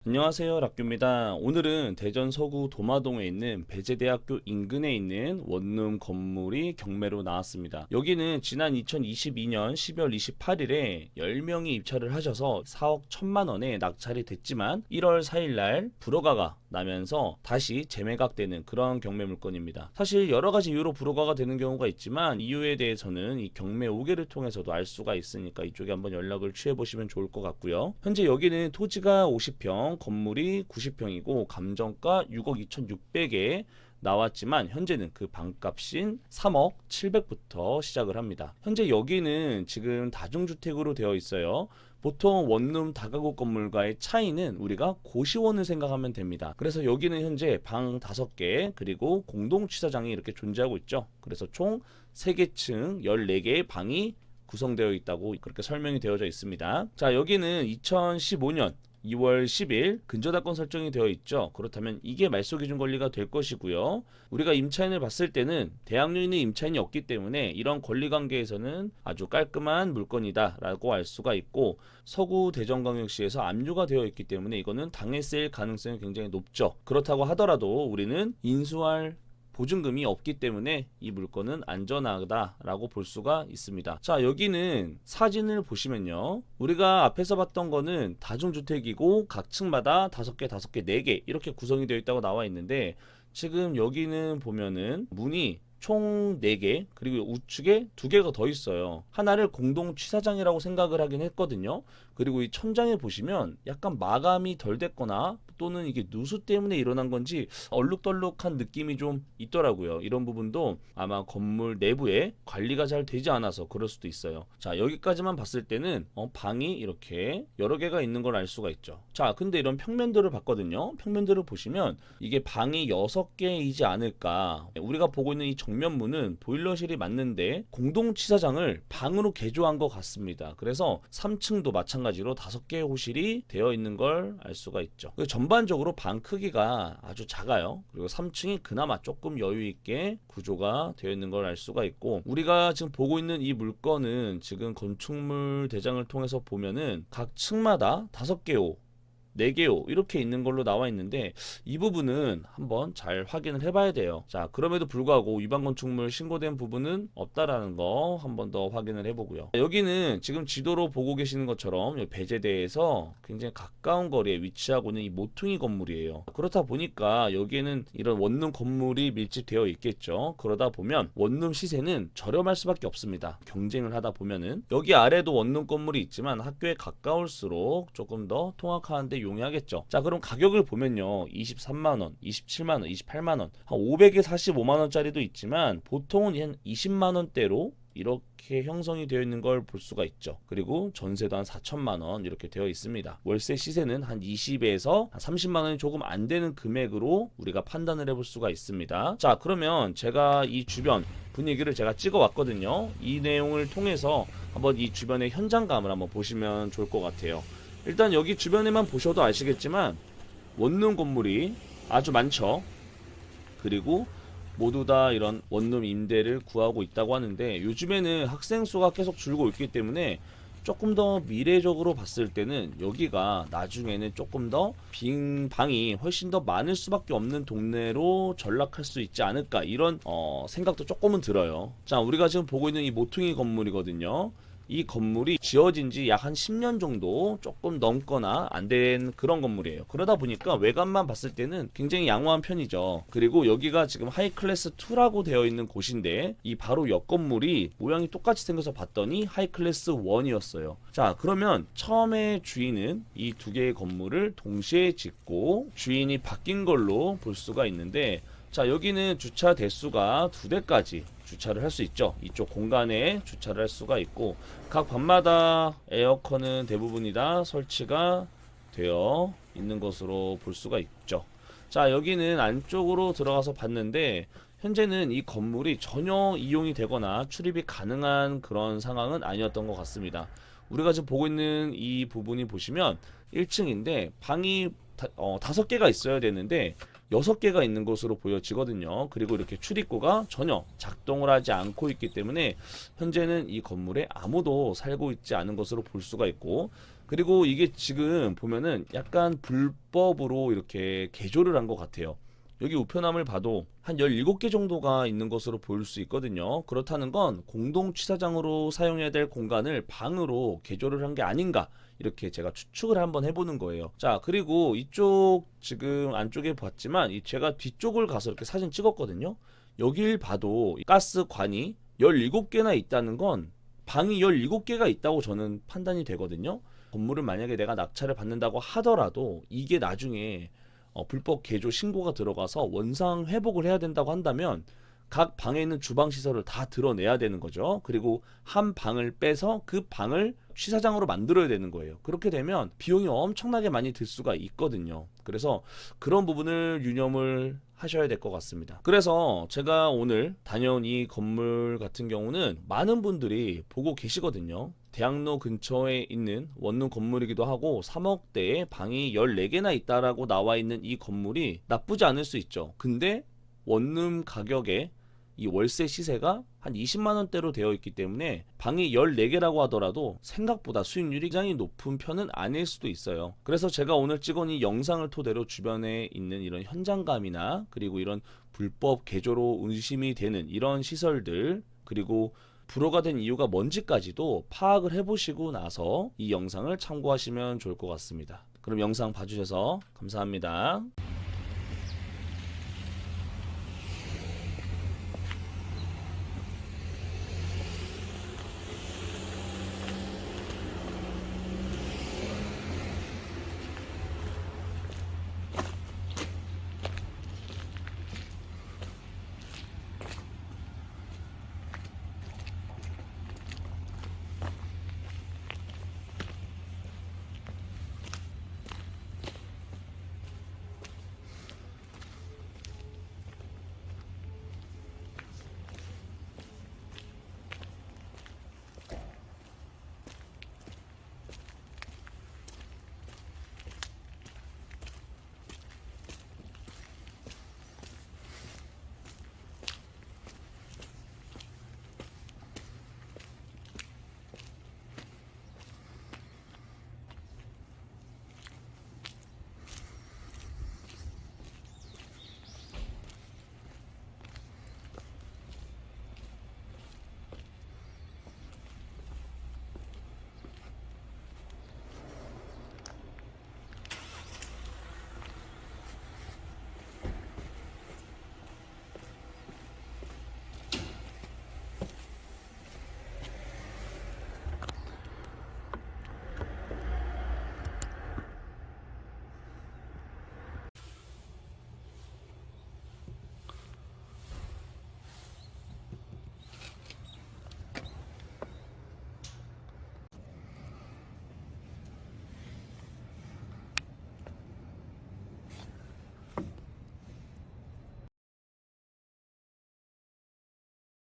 안녕하세요, 락규입니다. 오늘은 대전 서구 도마동에 있는 배재대학교 인근에 있는 원룸 건물이 경매로 나왔습니다. 여기는 지난 2022년 12월 28일에 10명이 입찰을 하셔서 4억 1천만 원에 낙찰이 됐지만 1월 4일날 불허가가 나면서 다시 재매각되는 그런 경매 물건입니다. 사실 여러 가지 이유로 불허가가 되는 경우가 있지만 이유에 대해서는 이 경매 5개를 통해서도 알 수가 있으니까 이쪽에 한번 연락을 취해 보시면 좋을 것 같고요. 현재 여기는 토지가 50평, 건물이 90평이고 감정가 6억 2,600에 나왔지만 현재는 그 방값인 3억 700부터 시작을 합니다. 현재 여기는 지금 다중주택으로 되어 있어요. 보통 원룸 다가구 건물과의 차이는 우리가 고시원을 생각하면 됩니다. 그래서 여기는 현재 방 5개 그리고 공동 취사장이 이렇게 존재하고 있죠. 그래서 총 3개 층 14개의 방이 구성되어 있다고 그렇게 설명이 되어져 있습니다. 자, 여기는 2015년 2월 10일 근저당권 설정이 되어 있죠. 그렇다면 이게 말소기준 권리가 될 것이고요. 우리가 임차인을 봤을 때는 대학로인의 임차인이 없기 때문에 이런 권리관계에서는 아주 깔끔한 물건이다 라고 알 수가 있고, 서구 대전광역시에서 압류가 되어 있기 때문에 이거는 당해세일 가능성이 굉장히 높죠. 그렇다고 하더라도 우리는 인수할 보증금이 없기 때문에 이 물건은 안전하다라고 볼 수가 있습니다. 자, 여기는 사진을 보시면요, 우리가 앞에서 봤던 거는 다중주택이고 각 층마다 5개, 5개, 4개 이렇게 구성이 되어 있다고 나와 있는데, 지금 여기는 보면은 문이 총 4개 그리고 우측에 2개가 더 있어요. 하나를 공동 취사장이라고 생각을 하긴 했거든요. 그리고 이 천장에 보시면 약간 마감이 덜 됐거나 또는 이게 누수 때문에 일어난 건지 얼룩덜룩한 느낌이 좀 있더라고요. 이런 부분도 아마 건물 내부에 관리가 잘 되지 않아서 그럴 수도 있어요. 자, 여기까지만 봤을 때는 방이 이렇게 여러 개가 있는 걸 알 수가 있죠. 자, 근데 이런 평면들을 봤거든요. 평면들을 보시면 이게 방이 6개이지 않을까. 우리가 보고 있는 이 정면문은 보일러실이 맞는데 공동 취사장을 방으로 개조한 것 같습니다. 그래서 3층도 마찬가지로 5개의 호실이 되어 있는 걸 알 수가 있죠. 전반적으로 방 크기가 아주 작아요. 그리고 3층이 그나마 조금 여유 있게 구조가 되어 있는 걸 알 수가 있고, 우리가 지금 보고 있는 이 물건은 지금 건축물 대장을 통해서 보면은 각 층마다 5개호 4개호 이렇게 있는 걸로 나와 있는데, 이 부분은 한번 잘 확인을 해봐야 돼요. 자, 그럼에도 불구하고 위반 건축물 신고된 부분은 없다라는 거 한번 더 확인을 해보고요. 여기는 지금 지도로 보고 계시는 것처럼 배재대에서 굉장히 가까운 거리에 위치하고 있는 이 모퉁이 건물이에요. 그렇다 보니까 여기에는 이런 원룸 건물이 밀집되어 있겠죠. 그러다 보면 원룸 시세는 저렴할 수밖에 없습니다. 경쟁을 하다 보면은 여기 아래도 원룸 건물이 있지만 학교에 가까울수록 조금 더 통학하는데 용이하겠죠. 자, 그럼 가격을 보면요, 23만원, 27만원, 28만원, 한 500에 45만원짜리도 있지만 보통은 한 20만원대로 이렇게 형성이 되어 있는 걸 볼 수가 있죠. 그리고 전세도 한 4천만원 이렇게 되어 있습니다. 월세 시세는 한 20에서 한 30만원이 조금 안 되는 금액으로 우리가 판단을 해볼 수가 있습니다. 자, 그러면 제가 이 주변 분위기를 제가 찍어 왔거든요. 이 내용을 통해서 한번 이 주변의 현장감을 한번 보시면 좋을 것 같아요. 일단 여기 주변에만 보셔도 아시겠지만 원룸 건물이 아주 많죠. 그리고 모두 다 이런 원룸 임대를 구하고 있다고 하는데, 요즘에는 학생 수가 계속 줄고 있기 때문에 조금 더 미래적으로 봤을 때는 여기가 나중에는 조금 더 빈 방이 훨씬 더 많을 수밖에 없는 동네로 전락할 수 있지 않을까, 이런 생각도 조금은 들어요. 자, 우리가 지금 보고 있는 이 모퉁이 건물이거든요. 이 건물이 지어진 지 약 한 10년 정도 조금 넘거나 안 된 그런 건물이에요. 그러다 보니까 외관만 봤을 때는 굉장히 양호한 편이죠. 그리고 여기가 지금 하이클래스 2라고 되어 있는 곳인데, 이 바로 옆 건물이 모양이 똑같이 생겨서 봤더니 하이클래스 1이었어요. 자, 그러면 처음에 주인은 이 2개의 건물을 동시에 짓고 주인이 바뀐 걸로 볼 수가 있는데, 자, 여기는 주차 대수가 2대까지 주차를 할 수 있죠. 이쪽 공간에 주차를 할 수가 있고, 각 방마다 에어컨은 대부분이 다 설치가 되어 있는 것으로 볼 수가 있죠. 자, 여기는 안쪽으로 들어가서 봤는데 현재는 이 건물이 전혀 이용이 되거나 출입이 가능한 그런 상황은 아니었던 것 같습니다. 우리가 지금 보고 있는 이 부분이 보시면 1층인데 방이 5개가 있어야 되는데 6개가 있는 것으로 보여지거든요. 그리고 이렇게 출입구가 전혀 작동을 하지 않고 있기 때문에 현재는 이 건물에 아무도 살고 있지 않은 것으로 볼 수가 있고, 그리고 이게 지금 보면은 약간 불법으로 이렇게 개조를 한 것 같아요. 여기 우편함을 봐도 한 17개 정도가 있는 것으로 보일 수 있거든요. 그렇다는 건 공동 취사장으로 사용해야 될 공간을 방으로 개조를 한 게 아닌가, 이렇게 제가 추측을 한번 해보는 거예요. 자, 그리고 이쪽 지금 안쪽에 봤지만 제가 뒤쪽을 가서 이렇게 사진 찍었거든요. 여길 봐도 가스관이 17개나 있다는 건 방이 17개가 있다고 저는 판단이 되거든요. 건물을 만약에 내가 낙찰을 받는다고 하더라도 이게 나중에 불법 개조 신고가 들어가서 원상 회복을 해야 된다고 한다면 각 방에 있는 주방 시설을 다 드러내야 되는 거죠. 그리고 한 방을 빼서 그 방을 취사장으로 만들어야 되는 거예요. 그렇게 되면 비용이 엄청나게 많이 들 수가 있거든요. 그래서 그런 부분을 유념을 하셔야 될 것 같습니다. 그래서 제가 오늘 다녀온 이 건물 같은 경우는 많은 분들이 보고 계시거든요. 대학로 근처에 있는 원룸 건물이기도 하고 3억대에 방이 14개나 있다라고 나와 있는 이 건물이 나쁘지 않을 수 있죠. 근데 원룸 가격에 이 월세 시세가 한 20만 원대로 되어 있기 때문에 방이 14개라고 하더라도 생각보다 수익률이 굉장히 높은 편은 아닐 수도 있어요. 그래서 제가 오늘 찍은 이 영상을 토대로 주변에 있는 이런 현장감이나 그리고 이런 불법 개조로 의심이 되는 이런 시설들, 그리고 불허가 된 이유가 뭔지까지도 파악을 해보시고 나서 이 영상을 참고하시면 좋을 것 같습니다. 그럼 영상 봐주셔서 감사합니다.